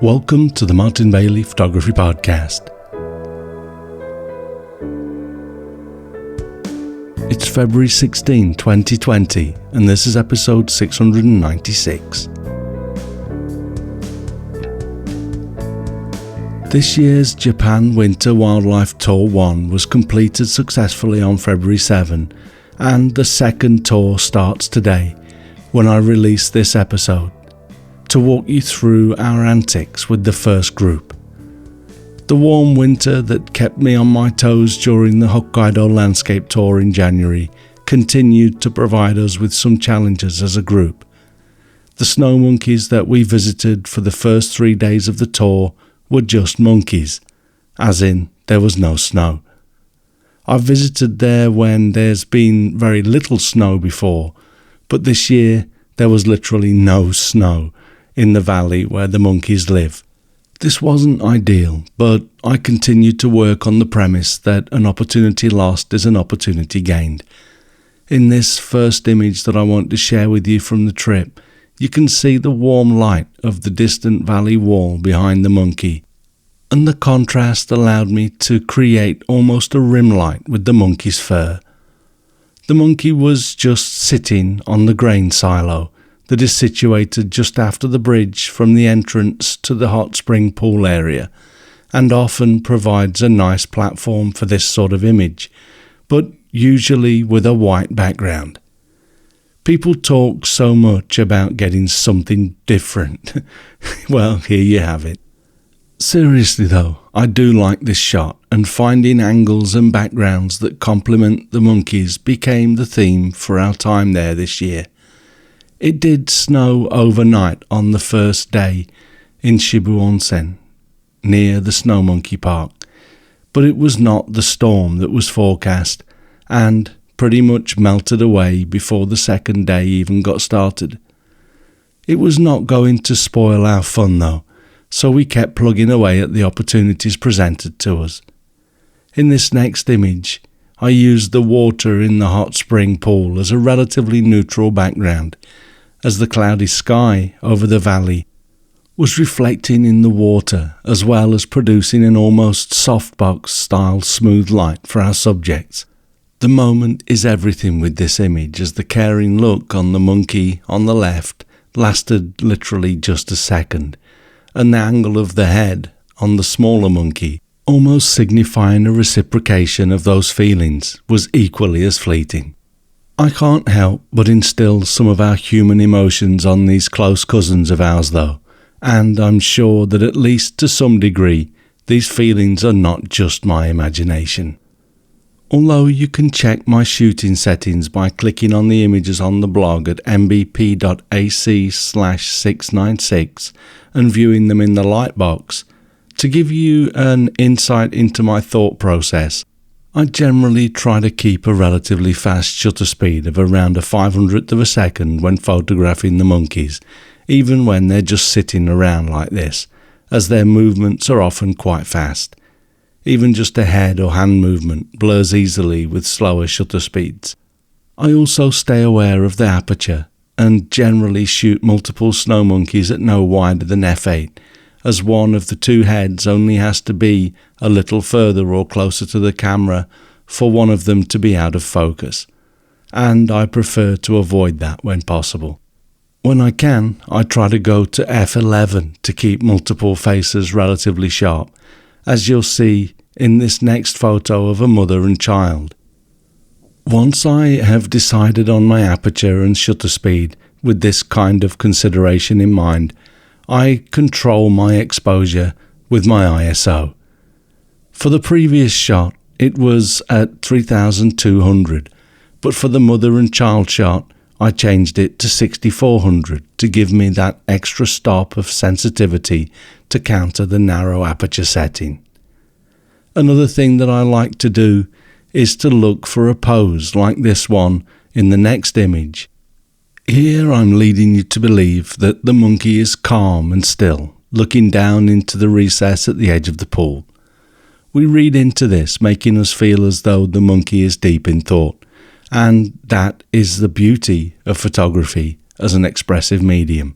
Welcome to the Martin Bailey Photography Podcast. It's February 16, 2020, and this is episode 696. This year's Japan Winter Wildlife Tour 1 was completed successfully on February 7, and the second tour starts today when I release this episode, to walk you through our antics with the first group. The warm winter that kept me on my toes during the Hokkaido landscape tour in January continued to provide us with some challenges as a group. The snow monkeys that we visited for the first 3 days of the tour were just monkeys, as in there was no snow. I've visited there when there's been very little snow before, but this year there was literally no snow in the valley where the monkeys live. This wasn't ideal, but I continued to work on the premise that an opportunity lost is an opportunity gained. In this first image that I want to share with you from the trip, you can see the warm light of the distant valley wall behind the monkey, and the contrast allowed me to create almost a rim light with the monkey's fur. The monkey was just sitting on the grain silo that is situated just after the bridge from the entrance to the hot spring pool area, and often provides a nice platform for this sort of image, but usually with a white background. People talk so much about getting something different. Well, here you have it. Seriously though, I do like this shot, and finding angles and backgrounds that complement the monkeys became the theme for our time there this year. It did snow overnight on the first day in Shibu Onsen, near the Snow Monkey Park, but it was not the storm that was forecast, and pretty much melted away before the second day even got started. It was not going to spoil our fun though, so we kept plugging away at the opportunities presented to us. In this next image, I used the water in the hot spring pool as a relatively neutral background, as the cloudy sky over the valley was reflecting in the water, as well as producing an almost softbox-style smooth light for our subjects. The moment is everything with this image, as the caring look on the monkey on the left lasted literally just a second, and the angle of the head on the smaller monkey, almost signifying a reciprocation of those feelings, was equally as fleeting. I can't help but instill some of our human emotions on these close cousins of ours though, and I'm sure that at least to some degree these feelings are not just my imagination. Although you can check my shooting settings by clicking on the images on the blog at mbp.ac/696 and viewing them in the lightbox, to give you an insight into my thought process, I generally try to keep a relatively fast shutter speed of around a 500th of a second when photographing the monkeys, even when they're just sitting around like this, as their movements are often quite fast. Even just a head or hand movement blurs easily with slower shutter speeds. I also stay aware of the aperture and generally shoot multiple snow monkeys at no wider than f8, as one of the two heads only has to be a little further or closer to the camera for one of them to be out of focus, and I prefer to avoid that when possible. When I can, I try to go to f11 to keep multiple faces relatively sharp, as you'll see in this next photo of a mother and child. Once I have decided on my aperture and shutter speed with this kind of consideration in mind, I control my exposure with my ISO. For the previous shot, it was at 3200, but for the mother and child shot, I changed it to 6400 to give me that extra stop of sensitivity to counter the narrow aperture setting. Another thing that I like to do is to look for a pose like this one in the next image. Here I'm leading you to believe that the monkey is calm and still, looking down into the recess at the edge of the pool. We read into this, making us feel as though the monkey is deep in thought, and that is the beauty of photography as an expressive medium.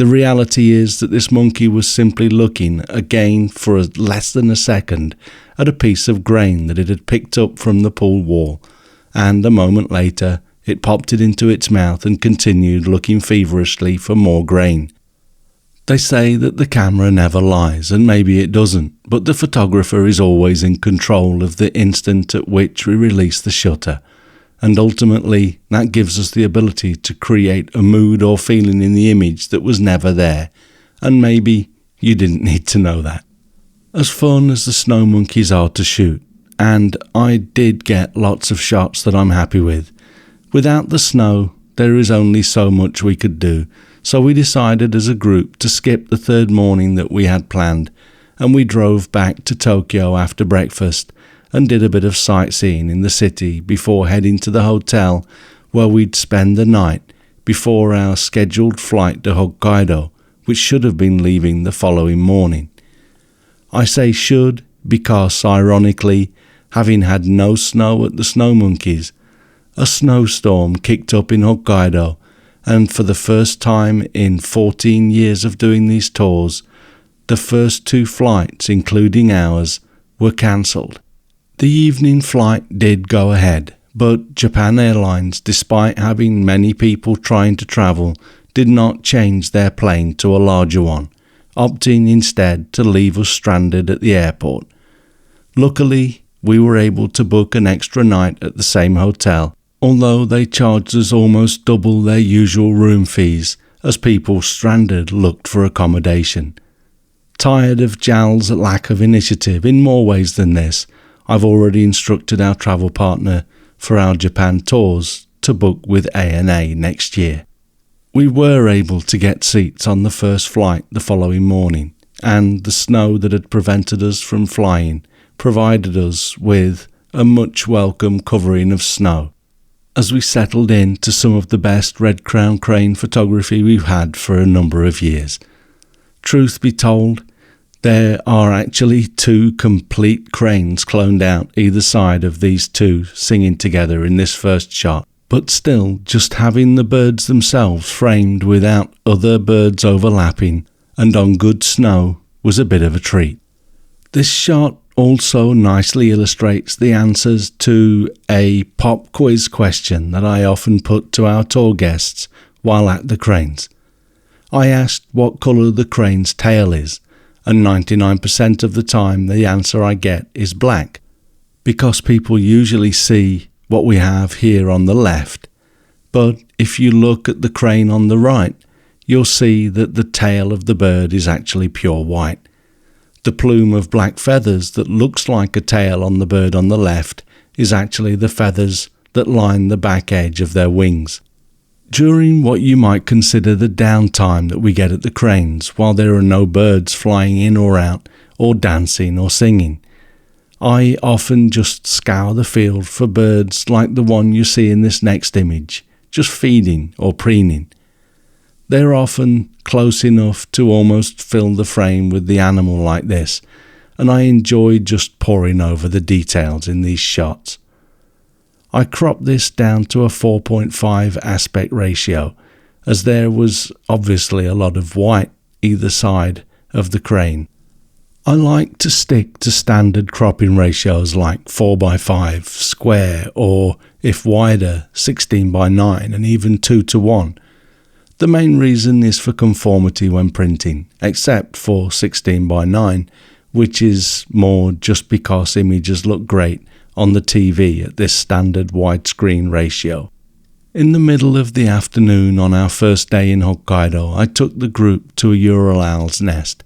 The reality is that this monkey was simply looking, again for less than a second, at a piece of grain that it had picked up from the pool wall, and a moment later it popped it into its mouth and continued looking feverishly for more grain. They say that the camera never lies, and maybe it doesn't, but the photographer is always in control of the instant at which we release the shutter, and ultimately that gives us the ability to create a mood or feeling in the image that was never there, and maybe you didn't need to know that. As fun as the snow monkeys are to shoot, and I did get lots of shots that I'm happy with, without the snow there is only so much we could do, so we decided as a group to skip the third morning that we had planned, and we drove back to Tokyo after breakfast and did a bit of sightseeing in the city before heading to the hotel where we'd spend the night before our scheduled flight to Hokkaido, which should have been leaving the following morning. I say should because, ironically, having had no snow at the Snow Monkeys, a snowstorm kicked up in Hokkaido, and for the first time in 14 years of doing these tours, the first 2 flights, including ours, were cancelled. The evening flight did go ahead, but Japan Airlines, despite having many people trying to travel, did not change their plane to a larger one, opting instead to leave us stranded at the airport. Luckily, we were able to book an extra night at the same hotel, although they charged us almost double their usual room fees as people stranded looked for accommodation. Tired of JAL's lack of initiative in more ways than this, I've already instructed our travel partner for our Japan tours to book with ANA next year. We were able to get seats on the first flight the following morning, and the snow that had prevented us from flying provided us with a much welcome covering of snow as we settled in to some of the best red crown crane photography we've had for a number of years. Truth be told, there are actually 2 complete cranes cloned out either side of these 2 singing together in this first shot, but still just having the birds themselves framed without other birds overlapping and on good snow was a bit of a treat. This shot also nicely illustrates the answers to a pop quiz question that I often put to our tour guests while at the cranes. I asked what colour the crane's tail is, and 99% of the time the answer I get is black, because people usually see what we have here on the left, but if you look at the crane on the right, you'll see that the tail of the bird is actually pure white. The plume of black feathers that looks like a tail on the bird on the left is actually the feathers that line the back edge of their wings. During what you might consider the downtime that we get at the cranes, while there are no birds flying in or out, or dancing or singing, I often just scour the field for birds like the one you see in this next image, just feeding or preening. They're often close enough to almost fill the frame with the animal like this, and I enjoy just poring over the details in these shots. I cropped this down to a 4.5 aspect ratio, as there was obviously a lot of white either side of the crane. I like to stick to standard cropping ratios like 4:5 square, or if wider 16:9 and even 2:1. The main reason is for conformity when printing, except for 16:9, which is more just because images look great on the TV at this standard widescreen ratio. In the middle of the afternoon on our first day in Hokkaido, I took the group to a Ural owl's nest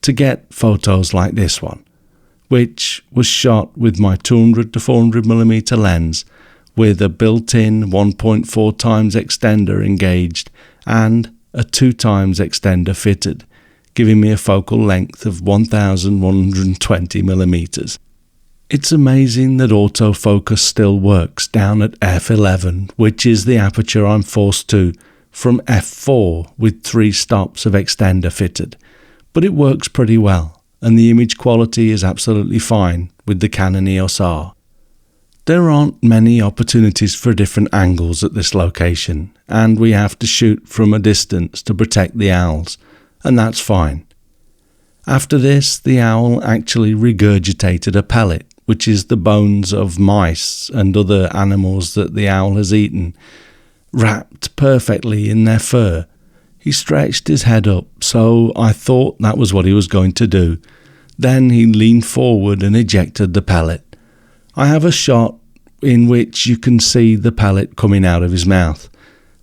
to get photos like this one, which was shot with my 200 to 400mm lens with a built-in 1.4 times extender engaged and a 2 times extender fitted, giving me a focal length of 1120mm. It's amazing that autofocus still works down at f11, which is the aperture I'm forced to from f4 with 3 stops of extender fitted, but it works pretty well, and the image quality is absolutely fine with the Canon EOS R. There aren't many opportunities for different angles at this location, and we have to shoot from a distance to protect the owls, and that's fine. After this, the owl actually regurgitated a pellet, which is the bones of mice and other animals that the owl has eaten, wrapped perfectly in their fur. He stretched his head up, so I thought that was what he was going to do. Then he leaned forward and ejected the pellet. I have a shot in which you can see the pellet coming out of his mouth,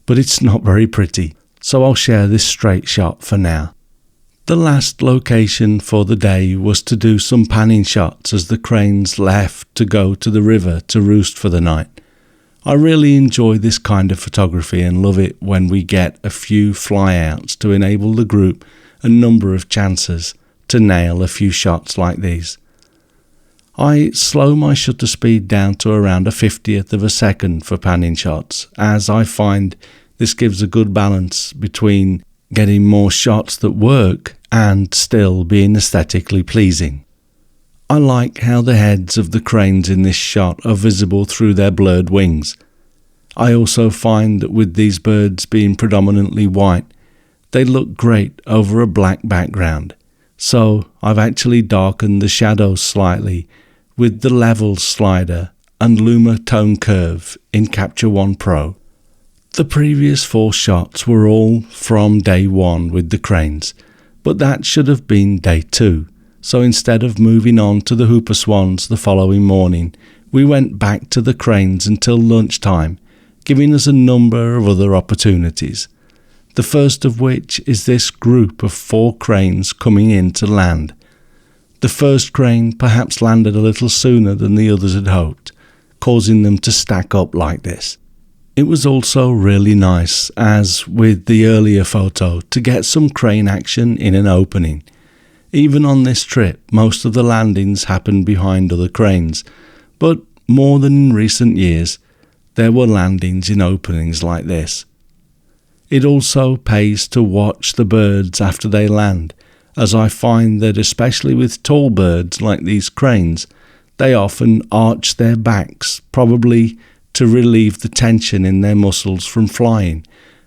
but it's not very pretty, so I'll share this straight shot for now. The last location for the day was to do some panning shots as the cranes left to go to the river to roost for the night. I really enjoy this kind of photography and love it when we get a few flyouts to enable the group a number of chances to nail a few shots like these. I slow my shutter speed down to around a 50th of a second for panning shots, as I find this gives a good balance between getting more shots that work and still being aesthetically pleasing. I like how the heads of the cranes in this shot are visible through their blurred wings. I also find that with these birds being predominantly white, they look great over a black background, so I've actually darkened the shadows slightly with the levels slider and Luma tone curve in Capture One Pro. The previous 4 shots were all from day 1 with the cranes, but that should have been day 2. So instead of moving on to the Hooper Swans the following morning, we went back to the cranes until lunchtime, giving us a number of other opportunities. The first of which is this group of 4 cranes coming in to land. The first crane perhaps landed a little sooner than the others had hoped, causing them to stack up like this. It was also really nice, as with the earlier photo, to get some crane action in an opening. Even on this trip, most of the landings happened behind other cranes, but more than in recent years, there were landings in openings like this. It also pays to watch the birds after they land, as I find that especially with tall birds like these cranes, they often arch their backs, probably to relieve the tension in their muscles from flying,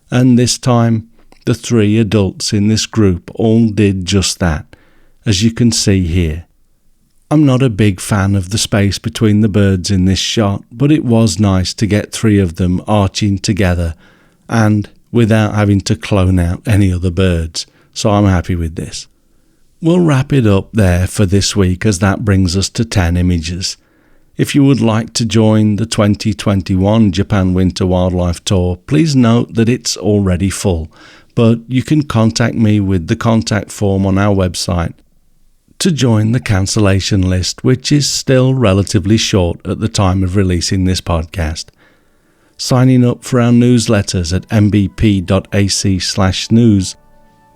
and this time the 3 adults in this group all did just that, as you can see here. I'm not a big fan of the space between the birds in this shot, but it was nice to get 3 of them arching together and without having to clone out any other birds, so I'm happy with this. We'll wrap it up there for this week, as that brings us to 10 images. If you would like to join the 2021 Japan Winter Wildlife Tour, please note that it's already full, but you can contact me with the contact form on our website to join the cancellation list, which is still relatively short at the time of releasing this podcast. Signing up for our newsletters at mbp.ac/news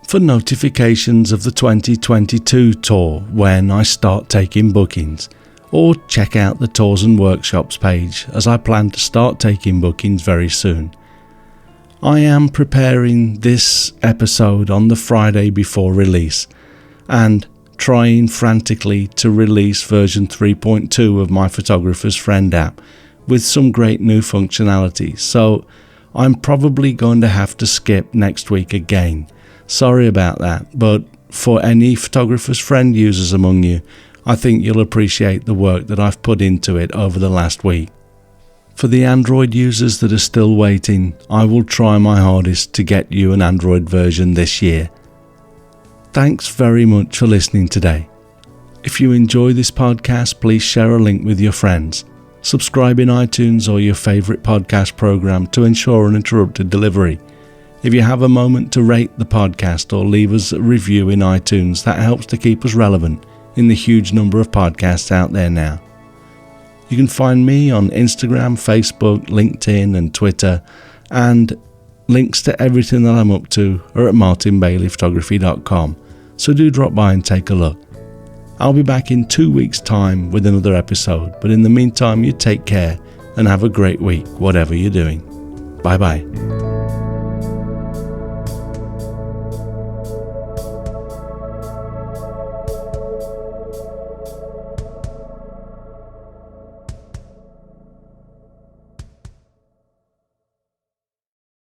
for notifications of the 2022 tour when I start taking bookings, or check out the Tours and Workshops page, as I plan to start taking bookings very soon. I am preparing this episode on the Friday before release, and trying frantically to release version 3.2 of my Photographer's Friend app with some great new functionality, so I'm probably going to have to skip next week again. Sorry about that, but for any Photographer's Friend users among you, I think you'll appreciate the work that I've put into it over the last week. For the Android users that are still waiting, I will try my hardest to get you an Android version this year. Thanks very much for listening today. If you enjoy this podcast, please share a link with your friends. Subscribe in iTunes or your favourite podcast program to ensure uninterrupted delivery. If you have a moment to rate the podcast or leave us a review in iTunes, that helps to keep us relevant in the huge number of podcasts out there now. You can find me on Instagram, Facebook, LinkedIn and Twitter, and links to everything that I'm up to are at martinbaileyphotography.com, so do drop by and take a look. I'll be back in 2 weeks' time with another episode, but in the meantime, you take care and have a great week, whatever you're doing. Bye bye.